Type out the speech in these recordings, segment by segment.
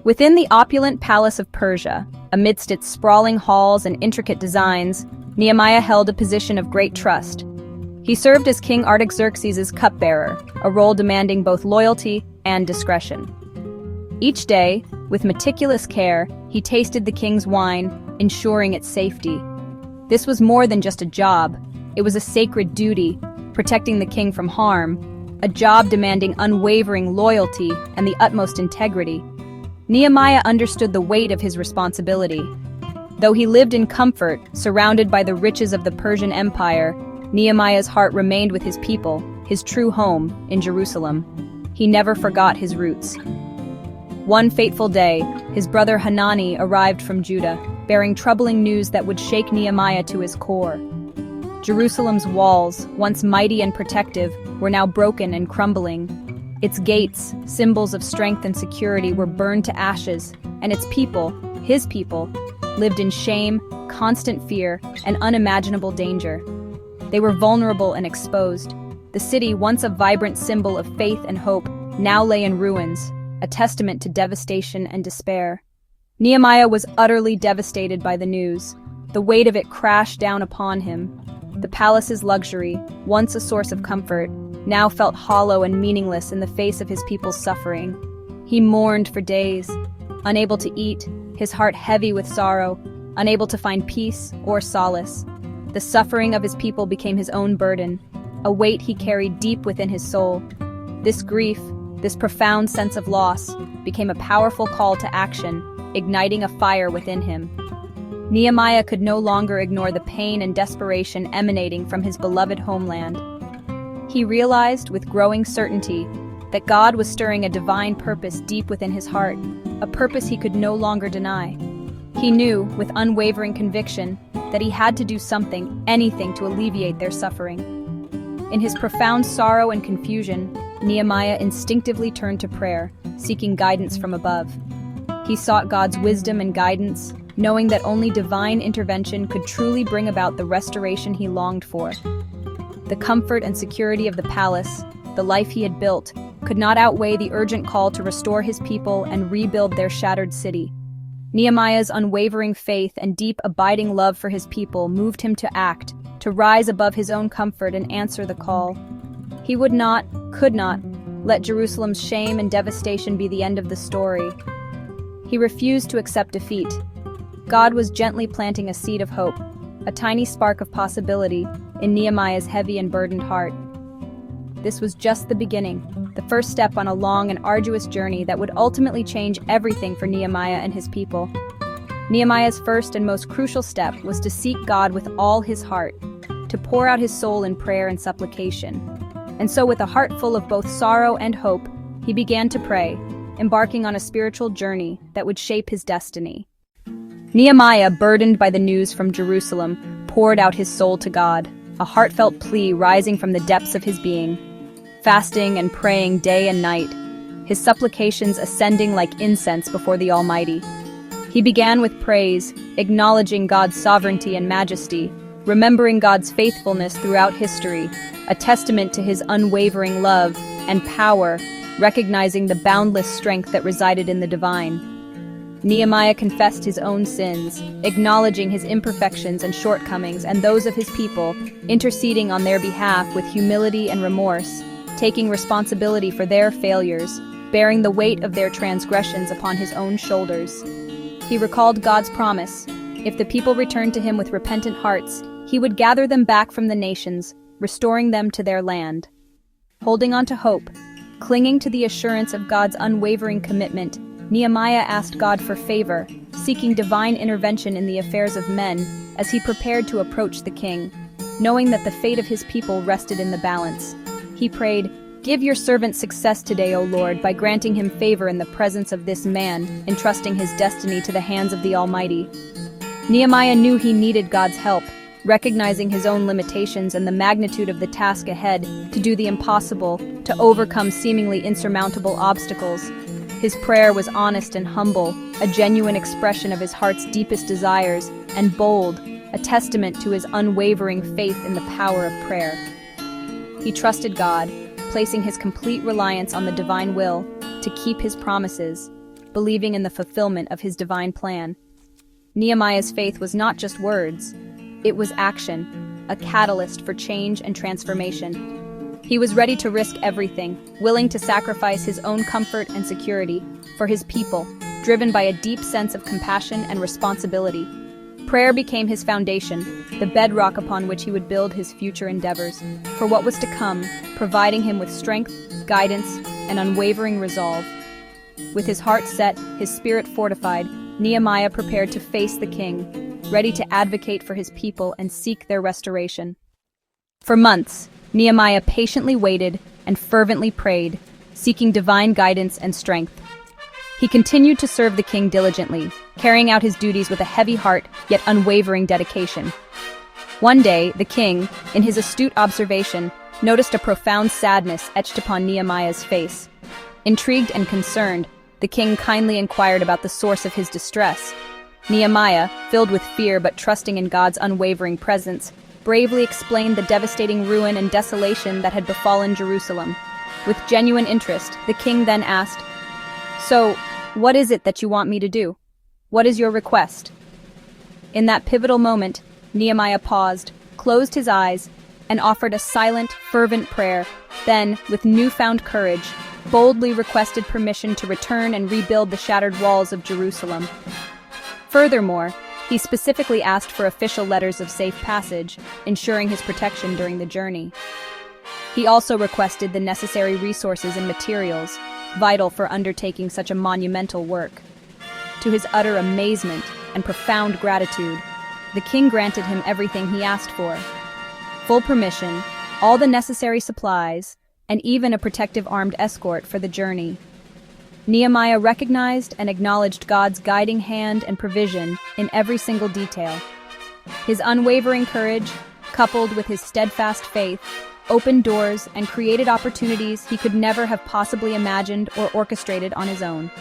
Within the opulent palace of Persia, amidst its sprawling halls and intricate designs, Nehemiah held a position of great trust. He served as King Artaxerxes' cupbearer, a role demanding both loyalty and discretion. Each day, with meticulous care, he tasted the king's wine, ensuring its safety. This was more than just a job. It was a sacred duty, protecting the king from harm, a job demanding unwavering loyalty and the utmost integrity. Nehemiah understood the weight of his responsibility. Though he lived in comfort, surrounded by the riches of the Persian Empire, Nehemiah's heart remained with his people, his true home, in Jerusalem. He never forgot his roots. One fateful day, his brother Hanani arrived from Judah, bearing troubling news that would shake Nehemiah to his core. Jerusalem's walls, once mighty and protective, were now broken and crumbling. Its gates, symbols of strength and security, were burned to ashes, and its people, his people, lived in shame, constant fear, and unimaginable danger. They were vulnerable and exposed. The city, once a vibrant symbol of faith and hope, now lay in ruins, a testament to devastation and despair. Nehemiah was utterly devastated by the news. The weight of it crashed down upon him. The palace's luxury, once a source of comfort, now felt hollow and meaningless in the face of his people's suffering. He mourned for days, unable to eat, his heart heavy with sorrow, unable to find peace or solace. The suffering of his people became his own burden, a weight he carried deep within his soul. This grief, this profound sense of loss, became a powerful call to action, igniting a fire within him. Nehemiah could no longer ignore the pain and desperation emanating from his beloved homeland. He realized with growing certainty that God was stirring a divine purpose deep within his heart, a purpose he could no longer deny. He knew, with unwavering conviction, that he had to do something, anything, to alleviate their suffering. In his profound sorrow and confusion, Nehemiah instinctively turned to prayer, seeking guidance from above. He sought God's wisdom and guidance, knowing that only divine intervention could truly bring about the restoration he longed for. The comfort and security of the palace, the life he had built, could not outweigh the urgent call to restore his people and rebuild their shattered city. Nehemiah's unwavering faith and deep, abiding love for his people moved him to act, to rise above his own comfort and answer the call. He would not, could not, let Jerusalem's shame and devastation be the end of the story. He refused to accept defeat. God was gently planting a seed of hope, a tiny spark of possibility, in Nehemiah's heavy and burdened heart. This was just the beginning, the first step on a long and arduous journey that would ultimately change everything for Nehemiah and his people. Nehemiah's first and most crucial step was to seek God with all his heart, to pour out his soul in prayer and supplication. And so, with a heart full of both sorrow and hope, he began to pray, embarking on a spiritual journey that would shape his destiny. Nehemiah, burdened by the news from Jerusalem, poured out his soul to God, a heartfelt plea rising from the depths of his being. Fasting and praying day and night, his supplications ascending like incense before the Almighty. He began with praise, acknowledging God's sovereignty and majesty, remembering God's faithfulness throughout history, a testament to his unwavering love and power, recognizing the boundless strength that resided in the divine. Nehemiah confessed his own sins, acknowledging his imperfections and shortcomings and those of his people, interceding on their behalf with humility and remorse, taking responsibility for their failures, bearing the weight of their transgressions upon his own shoulders. He recalled God's promise: if the people returned to him with repentant hearts, he would gather them back from the nations, restoring them to their land. Holding on to hope, clinging to the assurance of God's unwavering commitment, Nehemiah asked God for favor, seeking divine intervention in the affairs of men as he prepared to approach the king. Knowing that the fate of his people rested in the balance, he prayed, "Give your servant success today, O Lord, by granting him favor in the presence of this man, entrusting his destiny to the hands of the Almighty." Nehemiah knew he needed God's help, recognizing his own limitations and the magnitude of the task ahead, to do the impossible, to overcome seemingly insurmountable obstacles. His prayer was honest and humble, a genuine expression of his heart's deepest desires, and bold, a testament to his unwavering faith in the power of prayer. He trusted God, placing his complete reliance on the divine will to keep his promises. believing in the fulfillment of his divine plan. Nehemiah's faith was not just words, it was action, a catalyst for change and transformation. He was ready to risk everything, willing to sacrifice his own comfort and security for his people, driven by a deep sense of compassion and responsibility. Prayer became his foundation, the bedrock upon which he would build his future endeavors for what was to come, providing him with strength, guidance, and unwavering resolve. With his heart set, his spirit fortified, Nehemiah prepared to face the king, ready to advocate for his people and seek their restoration. For months, Nehemiah patiently waited and fervently prayed, seeking divine guidance and strength. He continued to serve the king diligently, carrying out his duties with a heavy heart yet unwavering dedication. One day, the king, in his astute observation, noticed a profound sadness etched upon Nehemiah's face. Intrigued and concerned, the king kindly inquired about the source of his distress. Nehemiah, filled with fear but trusting in God's unwavering presence, bravely explained the devastating ruin and desolation that had befallen Jerusalem. With genuine interest, the king then asked, "So, what is it that you want me to do? What is your request?" In that pivotal moment, Nehemiah paused, closed his eyes, and offered a silent, fervent prayer. Then, with newfound courage, boldly requested permission to return and rebuild the shattered walls of Jerusalem. Furthermore, he specifically asked for official letters of safe passage, ensuring his protection during the journey. He also requested the necessary resources and materials, vital for undertaking such a monumental work. To his utter amazement and profound gratitude, the king granted him everything he asked for. Full permission, all the necessary supplies, and even a protective armed escort for the journey. Nehemiah recognized and acknowledged God's guiding hand and provision in every single detail. His unwavering courage, coupled with his steadfast faith, opened doors and created opportunities he could never have possibly imagined or orchestrated on his own.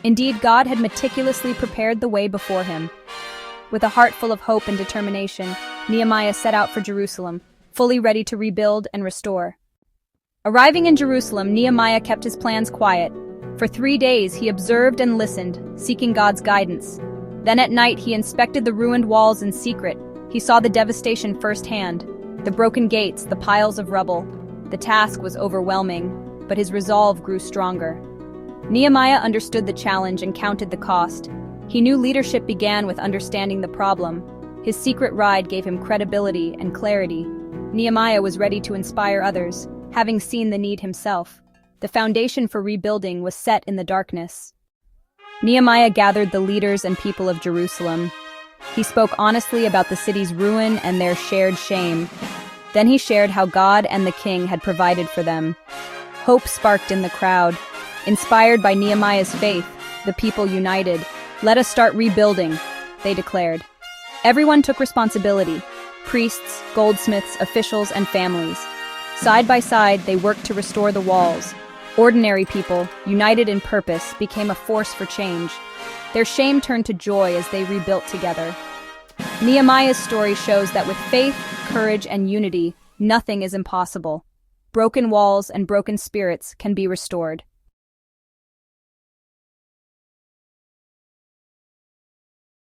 Indeed, God had meticulously prepared the way before him. With a heart full of hope and determination, Nehemiah set out for Jerusalem, fully ready to rebuild and restore. Arriving in Jerusalem, Nehemiah kept his plans quiet. For 3 days he observed and listened, seeking God's guidance. Then at night he inspected the ruined walls in secret. He saw the devastation firsthand. The broken gates, the piles of rubble. The task was overwhelming, but his resolve grew stronger. Nehemiah understood the challenge and counted the cost. He knew leadership began with understanding the problem. His secret ride gave him credibility and clarity. Nehemiah was ready to inspire others, having seen the need himself. The foundation for rebuilding was set in the darkness. Nehemiah gathered the leaders and people of Jerusalem. He spoke honestly about the city's ruin and their shared shame. Then he shared how God and the king had provided for them. Hope sparked in the crowd. Inspired by Nehemiah's faith, the people united. "Let us start rebuilding," they declared. Everyone took responsibility: priests, goldsmiths, officials, and families. Side by side, they worked to restore the walls. Ordinary people, united in purpose, became a force for change. Their shame turned to joy as they rebuilt together. Nehemiah's story shows that with faith, courage, and unity, nothing is impossible. Broken walls and broken spirits can be restored.